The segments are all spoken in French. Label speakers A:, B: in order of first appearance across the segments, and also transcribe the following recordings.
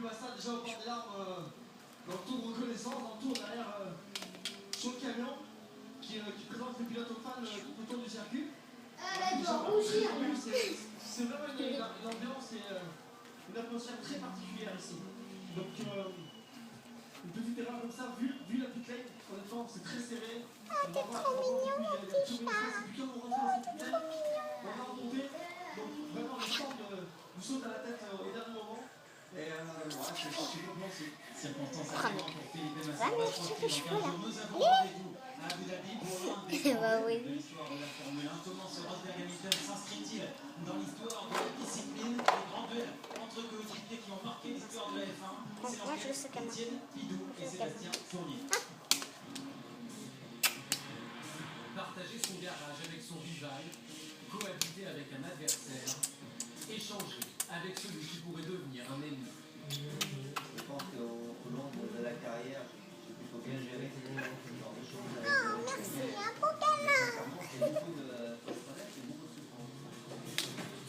A: Massa déjà au bord des larmes, dans le tour de reconnaissance, dans le tour derrière sur le camion, qui présente les pilotes aux fans tout autour du circuit.
B: Elle doit rougir.
A: C'est vraiment une ambiance et une atmosphère très particulière ici. Donc une petite erreur comme ça, vu la pit lane, honnêtement c'est très serré.
B: Ah, t'es trop mignon, mon petit chat. T'es trop mignon.
A: On va remonter, donc vraiment le stand nous saute à la tête au dernier moment.
C: Et voilà, c'est complètement circonstance atténuante pour Felipe Massa.
B: Va, mais je te fais cheveux, là.
C: Nous avons rendez-vous à Abu Dhabi pour l'un des
B: Bah oui.
C: de l'histoire de la Formule 1. Comment ce Rosberg Hamilton s'inscrit-il dans l'histoire de la discipline des grands duels entre coéquipiers qui ont marqué l'histoire de la F1? C'est
B: Moi, je le sais comment.
C: Étienne Hidou et Sébastien Fournier. Partager son garage avec son rival, cohabiter avec un adversaire, échanger avec celui qui pourrait devenir un ennemi.
D: Je pense qu'au long de la carrière, j'ai plutôt bien géré ce genre de choses.
B: Oh, merci, un beau câlin.
D: C'est beaucoup de problèmes et beaucoup de souffrance.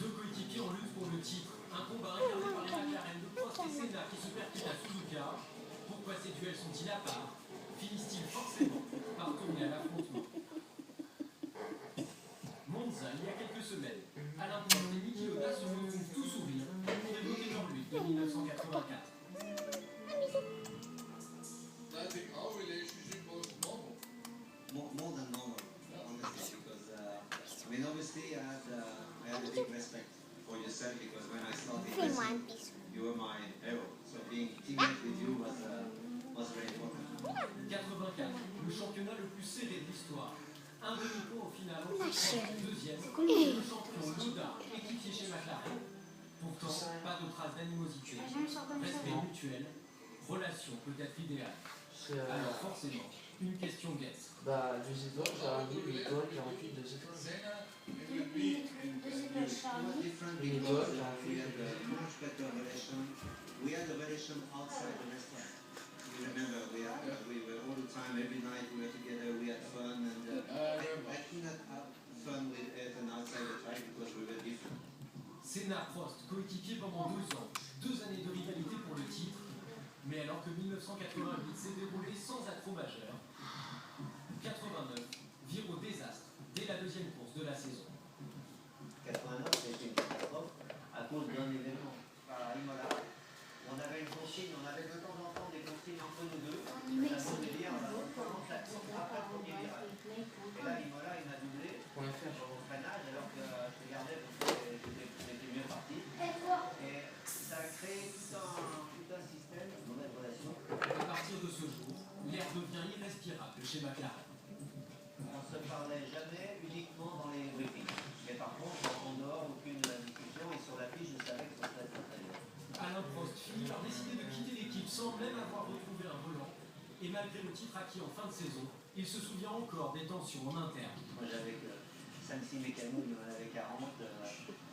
C: Deux coéquipiers en lutte pour le titre. Un combat incarné par les McLaren de Prost et Senna qui se percutent à Suzuka. Pourquoi ces duels sont-ils à part? Finissent-ils forcément par tourner à l'affrontement? Monza, il y a quelques semaines, Alain Prost et Niki Lauda se font tous sourire pour évoquer leur lutte de 1984.
E: I think our relationship was normal.
D: More than normal, honestly, because I mean, obviously, I had a big respect for yourself because when I started
B: Fais-moi un
D: racing,
B: bisou.
D: you were my hero. So being teammate with you was very important.
C: 84, le championnat le plus serré de l'histoire. Un demi-point au final entre
B: Ma
C: Prost,
B: chérie.
C: deuxième, et le champion Lauda, équipier chez McLaren. Pourtant, pas de traces d'animosité, respect mutuel, relation peut-être idéale. Alors forcément, une question guette.
F: Bah, 2 étoiles, j'ai un 8 étoiles, j'ai ensuite 2 étoiles.
E: Senna, it will be in
D: It was different
F: Oui,
D: because
F: ouais,
D: we had a much better relation. We had a relation outside the restaurant. You remember, we were all the time, every night we were together, we had fun, and I could not have fun with Ethan outside the track because we were different.
C: Senna Prost, coéquipier pendant 2 ans, 2 années de rivalité pour le titre. Mais alors que 1988 s'est déroulé sans accroc majeur, 89 vire au désastre dès la deuxième course de la saison.
D: 89, c'était une catastrophe à cause d'un événement. À Imola, on avait une consigne, on avait de temps en temps des consignes entre nous deux.
B: On y met
D: Ça voulait dire, on commence la course après le premier virage. Et là, Imola, il m'a doublé
F: Point FR.
D: sur mon freinage alors que je regardais parce que j'étais mieux parti. Et ça a créé tout un système, une mauvaise relation.
C: À partir de ce jour, l'air devient irrespirable chez McLaren.
D: On ne se parlait jamais uniquement dans les briefings. Mais par contre, en dehors, aucune discussion. Et sur la fiche, je savais que ça serait très bien.
C: Alain Prost finit par décider de quitter l'équipe sans même avoir retrouvé un volant. Et malgré le titre acquis en fin de saison, il se souvient encore des tensions en interne.
D: Moi, j'avais que 5-6 mécanos, il y en avait 40.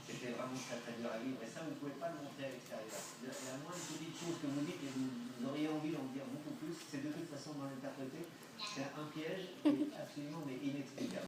D: C'était vraiment très très dur à vivre. Et ça, vous ne pouvez pas le montrer à l'extérieur. La moindre petite chose que vous dites et vous auriez envie d'en dire beaucoup plus, c'est de toute façon dans l'interpréter. C'est un piège absolument mais inexplicable.